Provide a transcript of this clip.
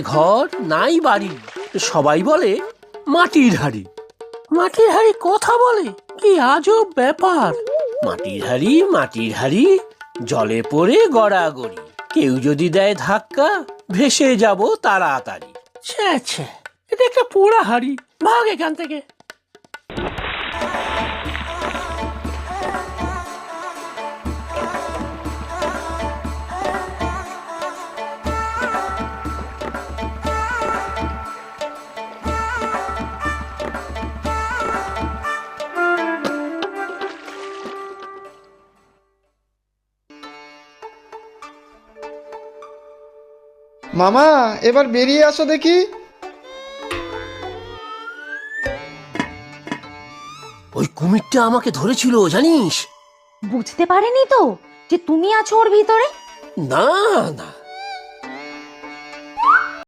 ঘর নাই বাড়ি, সবাই বলে মাটির হাড়ি। মাটির হাড়ি কথা বলে, কি আজব ব্যাপার। মাটির হাড়ি জলে পড়ে গড়াগড়ি, কেউ যদি দেয় ধাক্কা ভেসে যাব তাড়াতাড়ি। ছ্যা ছ্যা, এটা একটা পোড়া হাড়ি, ভাগ এখান থেকে। মামা, এবার বেরিয়ে আসো দেখি। ওই কুমিরটা আমাকে ধরেছিল জানিস। বুঝতে পারেনি তো যে তুমি আছো ওর ভিতরে? না না,